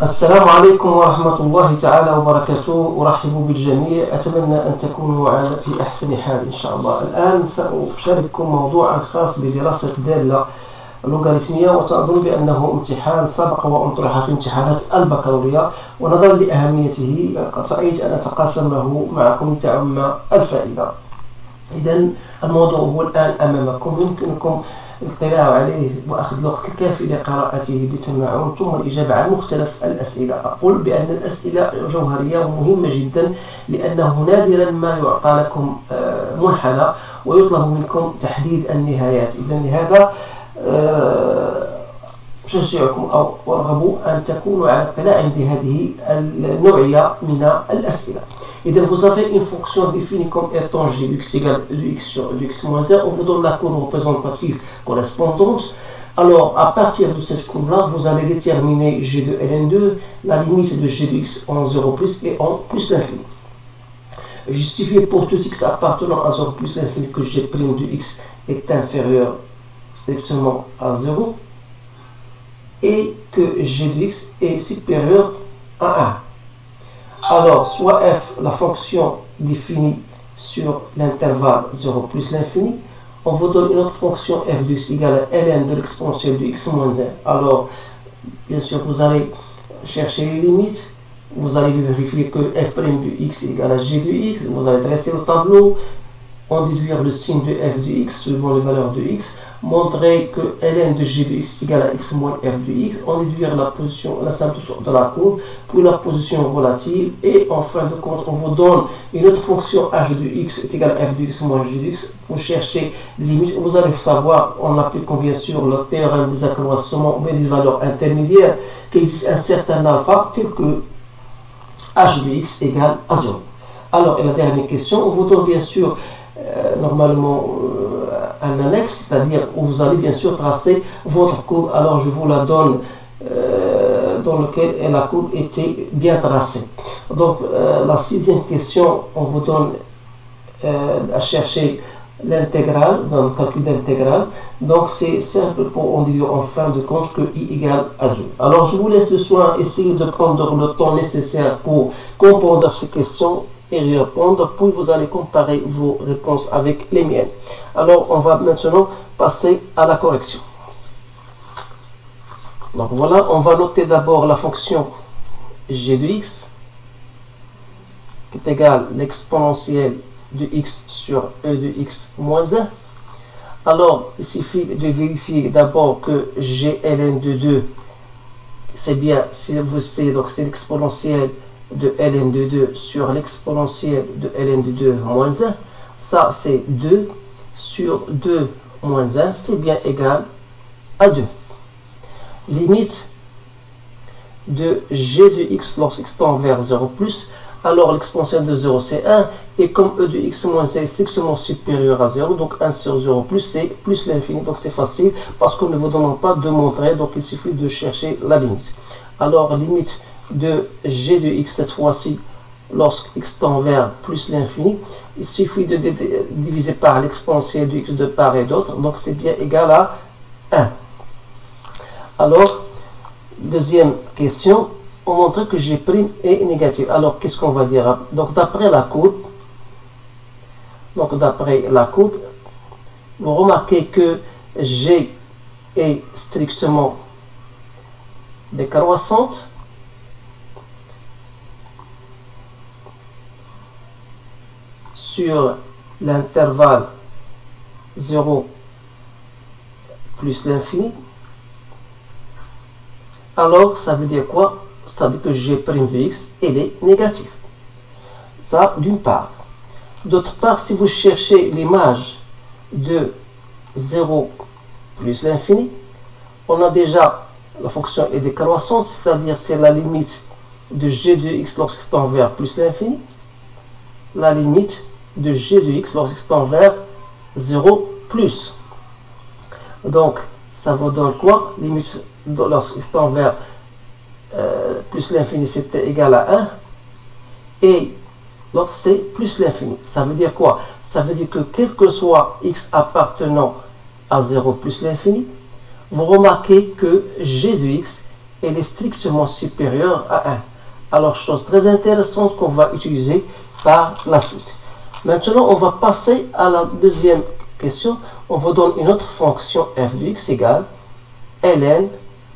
السلام عليكم ورحمة الله تعالى وبركاته. أرحب بالجميع، أتمنى أن تكونوا في أحسن حال إن شاء الله. الآن سأشارككم موضوعا خاص بدراسة دالة لوغاريتمية، وتظن بأنه امتحان سبق وأطرح في امتحانات البكالوريا، ونظرا لأهميته قد رأيت أن أتقاسمه معكم لتعم الفائدة. إذا الموضوع هو الآن أمامكم، يمكنكم الاطلاع عليه وأخذ الوقت الكافي لقراءته بتمعن ثم الإجابة عن مختلف الأسئلة. أقول بأن الأسئلة جوهرية ومهمة جدا، لأنه نادرا ما يعطى لكم منحنى ويطلب منكم تحديد النهايات. إذا لهذا أشجعكم أو أرغب أن تكونوا على اطلاع بهذه النوعية من الأسئلة. إذا vous avez une fonction définie comme étant g de x égale de x sur de x moins 1, on vous donne la courbe représentative correspondante. Alors, à partir de cette courbe-là, vous allez déterminer g de ln2, la limite de g de x en 0 plus et en plus l'infini. Justifier pour tout x appartenant à 0 plus l'infini que g' de x est inférieur strictement à 0 et que g de x est supérieur à 1. Alors, soit f, la fonction définie sur l'intervalle 0 plus l'infini, on vous donne une autre fonction f de x égale à ln de l'exponentielle de x moins 1. Alors, bien sûr, vous allez chercher les limites, vous allez vérifier que f' de x égale à g de x, vous allez dresser le tableau, en déduire le signe de f de x suivant les valeurs de x, montrer que ln de g de x égale à x moins f de x, en déduire la position, la symptote de la courbe, puis la position relative, et en fin de compte, on vous donne une autre fonction h de x est égale à f de x moins g de x. Pour chercher les limites, vous allez savoir, en appliquant bien sûr le théorème des accroissements ou des valeurs intermédiaires, qu'il existe un certain alpha tel que h de x égale à 0. Alors, et la dernière question, on vous donne bien sûr normalement un annexe, c'est-à-dire où vous allez bien sûr tracer votre courbe. Alors je vous la donne dans lequel la courbe était bien tracée. Donc la sixième question, on vous donne à chercher l'intégrale, dans le calcul d'intégrale. Donc c'est simple pour en dire en fin de compte que i égale à 2. Alors je vous laisse le soin, essayez de prendre le temps nécessaire pour comprendre ces questions et y répondre, puis vous allez comparer vos réponses avec les miennes. Alors on va maintenant passer à la correction. Donc voilà, on va noter d'abord la fonction g de x qui est égale à l'exponentielle de x sur e de x moins 1. Alors il suffit de vérifier d'abord que g ln de 2 c'est bien, si vous savez, donc c'est l'exponentielle de ln de 2 sur l'exponentielle de ln de 2 moins 1. Ça c'est 2 sur 2 moins 1, c'est bien égal à 2. Limite de g de x lorsque x tend vers 0 plus, alors l'exponentielle de 0 c'est 1, et comme e de x moins 1 est strictement supérieur à 0, donc 1 sur 0 plus c'est plus l'infini, donc c'est facile parce qu'on ne vous demande pas de montrer, donc il suffit de chercher la limite. Alors limite de g de x cette fois-ci lorsque x tend vers plus l'infini, il suffit de diviser par l'exponentielle de x de part et d'autre, donc c'est bien égal à 1. Alors deuxième question, on montre que g' est négatif. Alors qu'est-ce qu'on va dire? Donc d'après la courbe, vous remarquez que g est strictement décroissante sur l'intervalle 0 plus l'infini. Alors ça veut dire quoi? Ça veut dire que g' de x elle est négative. Ça d'une part. D'autre part, si vous cherchez l'image de 0 plus l'infini, on a déjà la fonction est décroissante, c'est-à-dire c'est la limite de g de x lorsqu'il tend vers plus l'infini, la limite de g de x lorsqu'il tend vers 0 plus. Donc ça vous donne quoi? Limite lorsqu'il tend vers plus l'infini c'était égal à 1, et l'autre c'est plus l'infini. Ça veut dire quoi? Ça veut dire que quel que soit x appartenant à 0 plus l'infini, vous remarquez que g de x elle est strictement supérieure à 1. Alors, chose très intéressante qu'on va utiliser par la suite. Maintenant, on va passer à la deuxième question. On vous donne une autre fonction f de x égale ln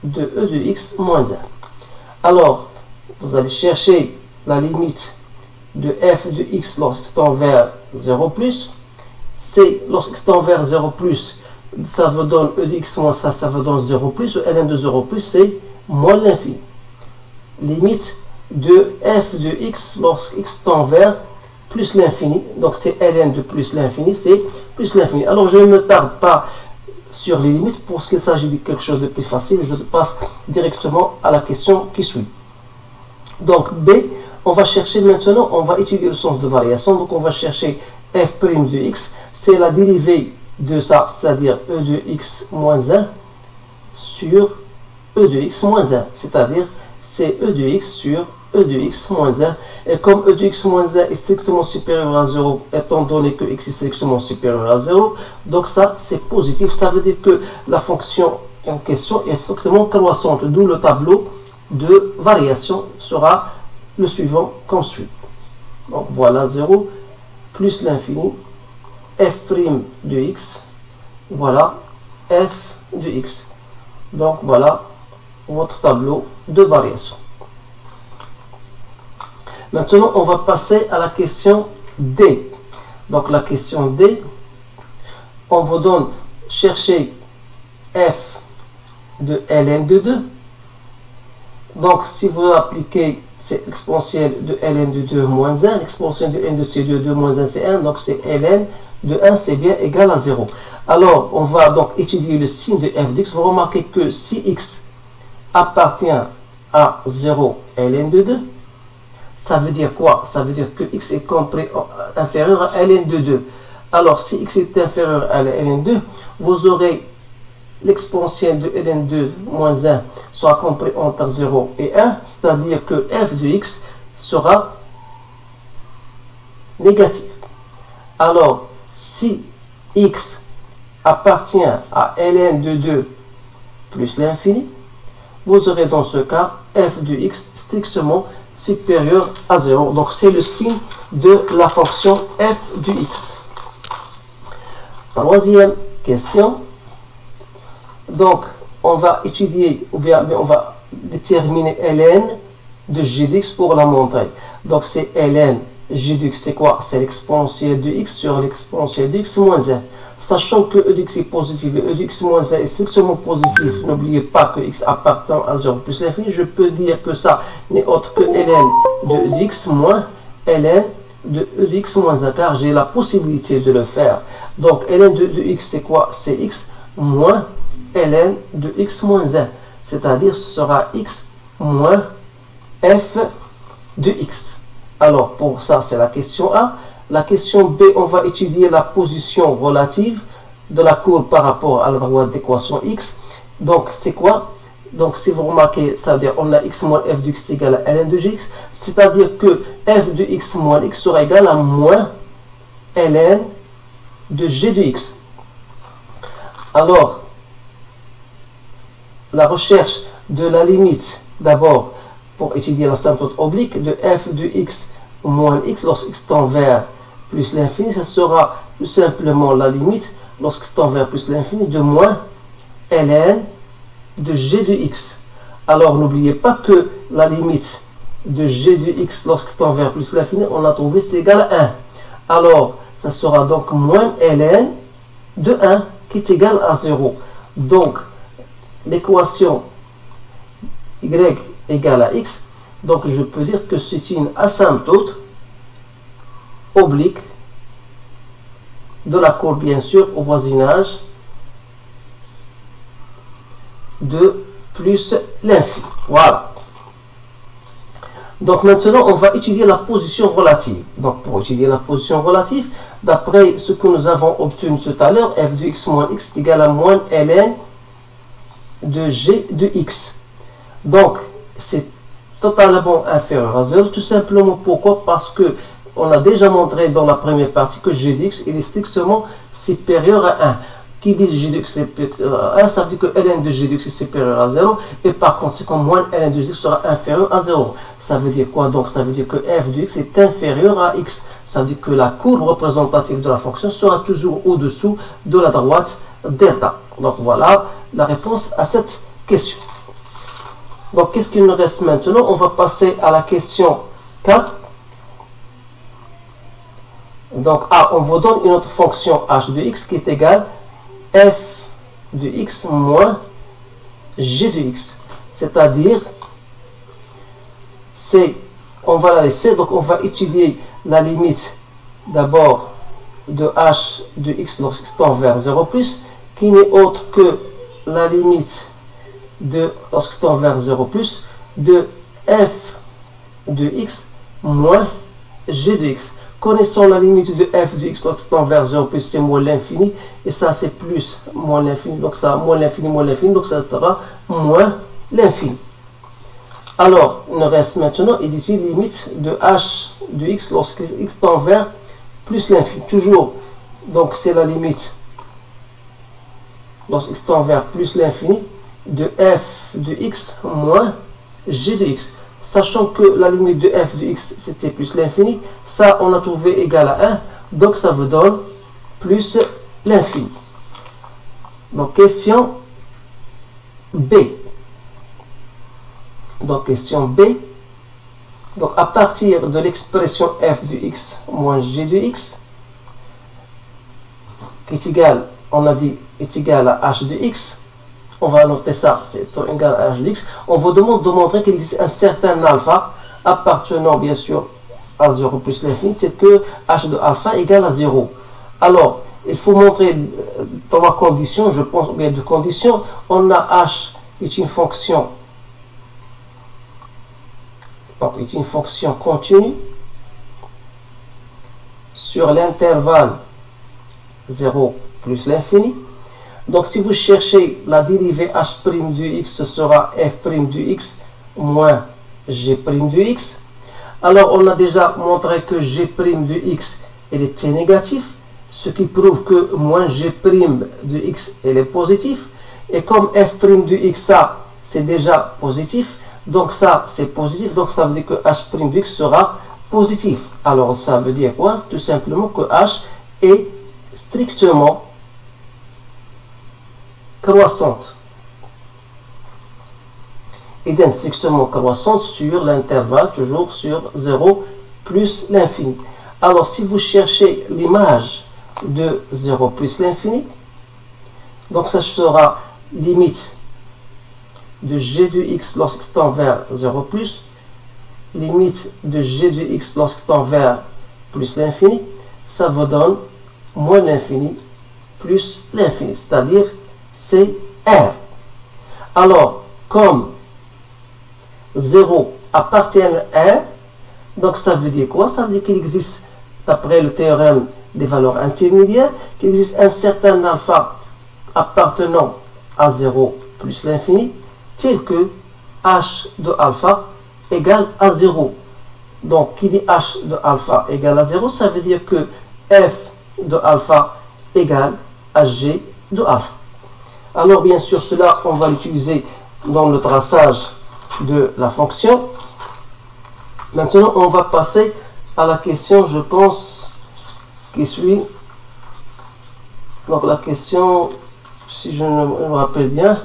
de e de x moins 1. Alors, vous allez chercher la limite de f de x lorsqu'il tend vers 0 plus. C'est lorsqu'il tend vers 0 plus, ça vous donne e de x moins ça, ça vous donne 0 plus. Ln de 0 plus, c'est moins l'infini. Limite de f de x lorsqu'x tend vers plus l'infini. Donc c'est ln de plus l'infini, c'est plus l'infini. Alors je ne me tarde pas sur les limites pour ce qu'il s'agit de quelque chose de plus facile. Je passe directement à la question qui suit. Donc B, on va chercher maintenant, on va étudier le sens de variation. Donc on va chercher f' de x, c'est la dérivée de ça, c'est-à-dire e de x moins 1 sur e de x moins 1, c'est-à-dire c'est e de x sur e de x moins 1. Et comme e de x moins 1 est strictement supérieur à 0, étant donné que x est strictement supérieur à 0, donc ça c'est positif, ça veut dire que la fonction en question est strictement croissante, d'où le tableau de variation sera le suivant comme suit. Donc voilà 0 plus l'infini f' de x, voilà f de x. Donc voilà votre tableau de variation. Maintenant, on va passer à la question D. Donc la question D, on vous donne chercher f de ln de 2. Donc si vous appliquez, c'est l'exponentielle de ln de 2 moins 1, l'exponentielle de n de c2, 2 moins 1 c'est 1, donc c'est ln de 1 c'est bien égal à 0. Alors on va donc étudier le signe de f de x. Vous remarquez que si x appartient à 0 ln de 2, ça veut dire quoi? Ça veut dire que x est compris inférieur à ln de 2. Alors si x est inférieur à ln de 2, vous aurez l'exponentielle de ln 2 moins 1 sera compris entre 0 et 1, c'est-à-dire que f de x sera négatif. Alors si x appartient à ln de 2 plus l'infini, vous aurez dans ce cas f de x strictement supérieur à 0. Donc c'est le signe de la fonction f de x. Troisième question. Donc on va étudier, ou bien on va déterminer ln de g de x pour la montrer. Donc c'est ln g de x, c'est quoi? C'est l'exponentielle de x sur l'exponentielle de x moins 1. Sachant que e de x est positif et e de x moins 1 est strictement positif, n'oubliez pas que x appartient à 0 plus l'infini, je peux dire que ça n'est autre que ln de e de x moins ln de e de x moins 1, car j'ai la possibilité de le faire. Donc ln de x c'est quoi? C'est x moins ln de x moins 1, c'est-à-dire ce sera x moins f de x. Alors pour ça c'est la question A. La question B, on va étudier la position relative de la courbe par rapport à la droite d'équation x. Donc c'est quoi? Donc si vous remarquez, c'est-à-dire on a x moins f de x égale à ln de gx, c'est-à-dire que f de x moins x sera égal à moins ln de g de x. Alors la recherche de la limite, d'abord pour étudier la symptote oblique de f de x moins x lorsqu'x tend vers plus l'infini, ça sera tout simplement la limite lorsqu'x tend vers plus l'infini de moins ln de g de x. Alors n'oubliez pas que la limite de g de x lorsqu'x tend vers plus l'infini, on a trouvé c'est égal à 1. Alors ça sera donc moins ln de 1 qui est égal à 0. Donc l'équation y égale à x, donc je peux dire que c'est une asymptote oblique de la courbe, bien sûr, au voisinage de plus l'infini. Voilà. Donc maintenant, on va étudier la position relative. Donc pour étudier la position relative, d'après ce que nous avons obtenu tout à l'heure, f de x moins x est égal à moins ln de g de x. Donc c'est totalement inférieur à 0, tout simplement pourquoi? Parce que on a déjà montré dans la première partie que g de x il est strictement supérieur à 1. qui dit g de x est supérieur à 1, ça veut dire que ln de g de x est supérieur à 0, et par conséquent, moins ln de g sera inférieur à 0. Ça veut dire quoi? Donc ça veut dire que f de x est inférieur à x. Ça veut dire que la courbe représentative de la fonction sera toujours au-dessous de la droite delta. Donc voilà la réponse à cette question. Donc qu'est-ce qu'il nous reste maintenant? On va passer à la question 4. Donc on vous donne une autre fonction h de x qui est égale f de x moins g de x. C'est-à-dire, on va la laisser, donc on va étudier la limite d'abord de h de x lorsqu'il tend vers 0+, qui n'est autre que la limite de, lorsqu'il tend vers 0+, de f de x moins g de x. Connaissons la limite de f de x lorsqu'il tend vers 0+, c'est moins l'infini, et ça c'est plus moins l'infini, donc ça moins l'infini, donc ça sera moins l'infini. Alors, il nous reste maintenant d'étudier la limite de h de x lorsque x tend vers plus l'infini. Toujours, donc c'est la limite lorsque x tend vers plus l'infini de f de x moins g de x. Sachant que la limite de f de x c'était plus l'infini, ça on a trouvé égal à 1, donc ça vous donne plus l'infini. Donc question B. Donc question B. Donc à partir de l'expression f de x moins g de x, qui est égal, on a dit, est égal à h de x, on va noter ça, c'est égal à h de x, on vous demande de montrer qu'il existe un certain alpha appartenant bien sûr à 0 plus l'infini, c'est que h de alpha égale à 0. Alors, il faut montrer trois conditions, je pense, bien deux conditions. On a h est une fonction, donc est une fonction continue sur l'intervalle 0 plus l'infini. Donc si vous cherchez la dérivée h' de x, ce sera f' de x moins g' de x. Alors on a déjà montré que g' de x elle était négatif, ce qui prouve que moins g' de x elle est positif. Et comme f' de x, ça c'est déjà positif, donc ça c'est positif, donc ça veut dire que h' de x sera positif. Alors ça veut dire quoi? Tout simplement que h est strictement croissante. Et bien strictement croissante sur l'intervalle, toujours sur 0 plus l'infini. Alors si vous cherchez l'image de 0 plus l'infini, donc ça sera limite de g de x lorsqu'il tend vers 0 plus, limite de g de x lorsqu'il tend vers plus l'infini, ça vous donne moins l'infini plus l'infini, c'est-à-dire c'est R. Alors, comme 0 appartient à R, donc ça veut dire quoi? Ça veut dire qu'il existe, d'après le théorème des valeurs intermédiaires, qu'il existe un certain alpha appartenant à 0 plus l'infini, tel que h de alpha égale à 0. Donc, qui dit h de alpha égale à 0, ça veut dire que f de alpha égale à g de alpha. Alors bien sûr cela on va l'utiliser dans le traçage de la fonction. Maintenant on va passer à la question, je pense, qui suit. Donc la question, si je me rappelle bien,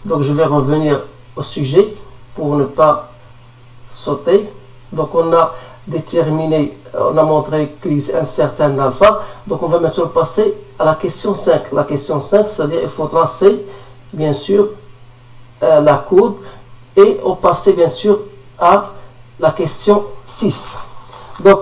donc je vais revenir au sujet pour ne pas sauter. Donc on a déterminé, on a montré qu'il existe un certain alpha. Donc on va maintenant passer à la question 5. La question 5, c'est-à-dire il faut tracer bien sûr la courbe et on passer bien sûr à la question 6. Donc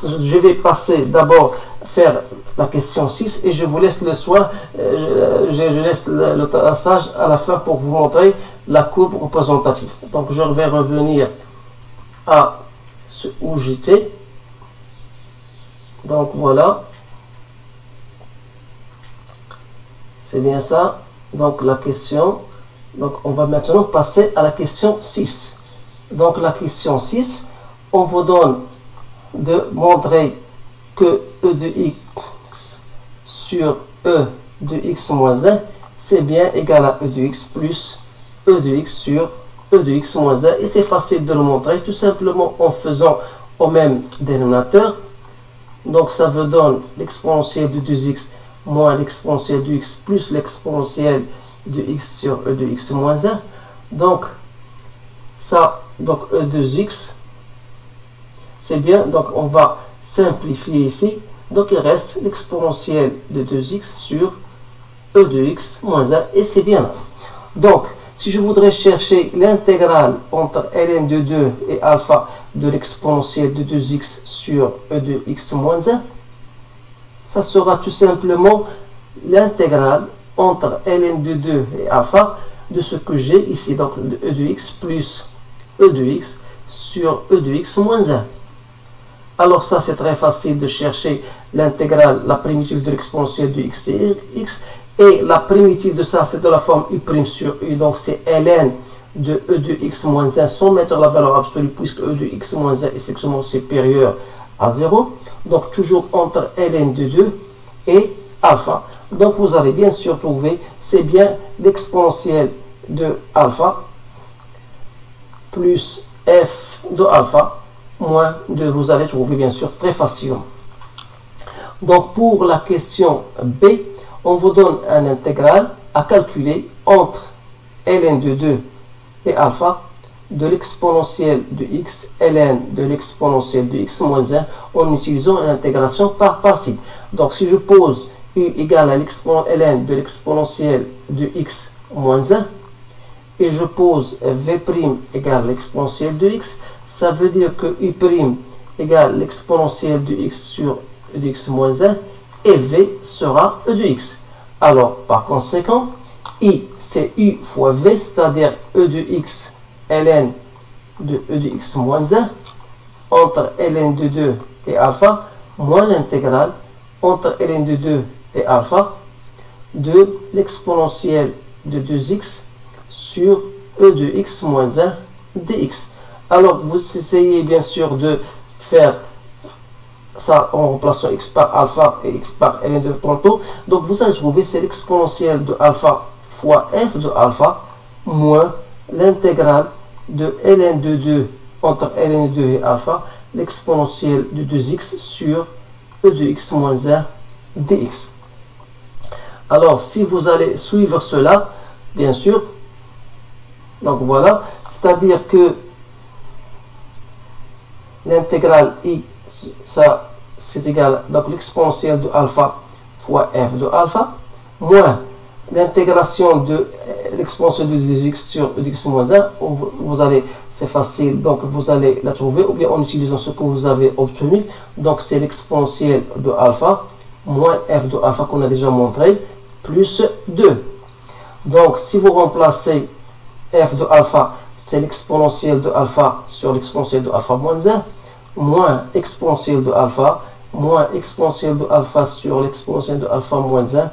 je vais passer d'abord faire la question 6 et je vous laisse le soin, je laisse le traçage à la fin pour vous montrer la courbe représentative. Donc je vais revenir à où j'étais. Donc voilà, c'est bien ça. Donc la question, donc on va maintenant passer à la question 6. Donc la question 6, on vous donne de montrer que E de x sur E de x moins 1, c'est bien égal à e de x plus e de x sur e de x moins 1. Et c'est facile de le montrer tout simplement en faisant au même dénominateur. Donc ça vous donne l'exponentielle de 2x moins l'exponentielle de x plus l'exponentielle de x sur e de x moins 1. Donc ça, donc e de x, c'est bien. Donc on va simplifier ici. Donc il reste l'exponentielle de 2x sur e de x moins 1. Et c'est bien là. Donc si je voudrais chercher l'intégrale entre ln de 2 et alpha de l'exponentielle de 2x sur e de x moins 1, ça sera tout simplement l'intégrale entre ln de 2 et alpha de ce que j'ai ici, donc de e de x plus e de x sur e de x moins 1. Alors ça, c'est très facile de chercher l'intégrale, la primitive de l'exponentielle de x et x. Et la primitive de ça, c'est de la forme u' sur u, donc c'est ln de e de x moins 1 sans mettre la valeur absolue, puisque e de x moins 1 est strictement supérieur à 0. Donc toujours entre ln de 2 et alpha. Donc vous allez bien sûr trouver, c'est bien l'exponentielle de alpha plus f de alpha moins 2. Vous allez trouver bien sûr très facilement. Donc pour la question B, on vous donne un intégral à calculer entre ln de 2 et alpha de l'exponentielle de x, ln de l'exponentielle de x moins 1 en utilisant une intégration par partie. Donc si je pose u égale à ln de l'exponentielle de x moins 1 et je pose v' égale l'exponentielle de x, ça veut dire que u' égale l'exponentielle de x sur e de x moins 1 et v sera e de x. Alors par conséquent, i c'est u fois v, c'est-à-dire e de x ln de e de x moins 1 entre ln de 2 et alpha moins l'intégrale entre ln de 2 et alpha de l'exponentielle de 2x sur e de x moins 1 dx. Alors vous essayez bien sûr de faire ça en remplaçant x par alpha et x par ln de tantôt. Donc vous allez trouver c'est l'exponentielle de alpha fois f de alpha moins l'intégrale de ln de 2 entre ln de 2 et alpha, l'exponentielle de 2x sur e de x moins 1 dx. Alors si vous allez suivre cela, bien sûr, donc voilà, c'est-à-dire que l'intégrale i, ça c'est égal, donc l'exponentielle de alpha fois f de alpha, moins l'intégration de l'exponentielle de 2x sur e de x moins 1, vous allez, c'est facile, donc vous allez la trouver, ou bien en utilisant ce que vous avez obtenu, donc c'est l'exponentielle de alpha, moins f de alpha qu'on a déjà montré, plus 2. Donc si vous remplacez f de alpha, c'est l'exponentielle de alpha sur l'exponentielle de alpha moins 1, moins exponentielle de alpha, moins exponentielle de alpha sur l'exponentielle de alpha moins 1,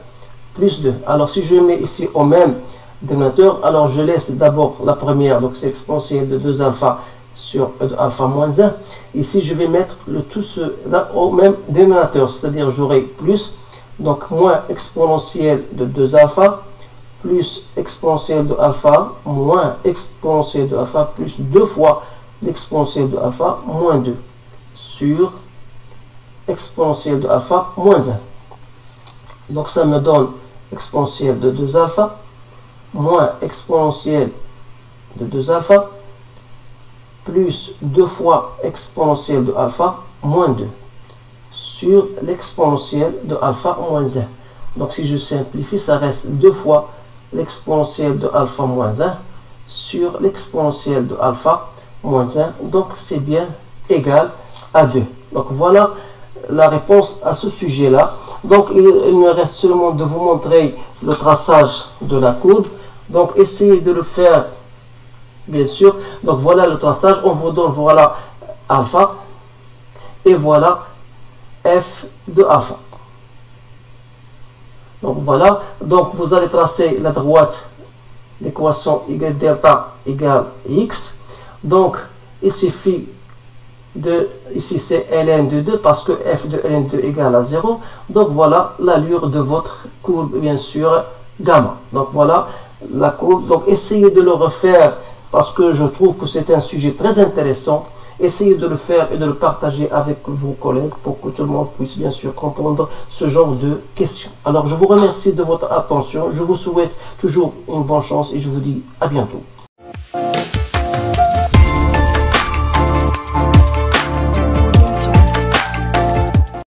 plus 2. Alors si je mets ici au même dénominateur, alors je laisse d'abord la première, donc c'est l'exponentielle de 2 alpha sur e de alpha moins 1. Ici je vais mettre le tout cela au même dénominateur, c'est-à-dire j'aurai plus, donc moins exponentielle de 2 alpha, plus exponentielle de alpha, moins exponentielle de alpha, plus 2 fois l'exponentielle de alpha, moins 2, sur exponentielle de alpha, moins 1. Donc ça me donne exponentielle de 2 alpha, moins exponentielle de 2 alpha, plus 2 fois exponentielle de alpha, moins 2, sur l'exponentielle de alpha moins 1. Donc si je simplifie, ça reste 2 fois l'exponentielle de alpha moins 1 sur l'exponentielle de alpha moins 1. Donc c'est bien égal à 2. Donc voilà la réponse à ce sujet-là. Donc il me reste seulement de vous montrer le traçage de la courbe. Donc essayez de le faire, bien sûr. Donc voilà le traçage. On vous donne, voilà alpha. Et voilà f de alpha. Donc voilà. Donc vous allez tracer la droite, l'équation y delta égale x. Donc il suffit de, ici c'est ln de 2 parce que f de ln2 égale à 0. Donc voilà l'allure de votre courbe bien sûr gamma. Donc voilà la courbe. Donc essayez de le refaire parce que je trouve que c'est un sujet très intéressant. Essayez de le faire et de le partager avec vos collègues pour que tout le monde puisse bien sûr comprendre ce genre de questions. Alors je vous remercie de votre attention. Je vous souhaite toujours une bonne chance et je vous dis à bientôt.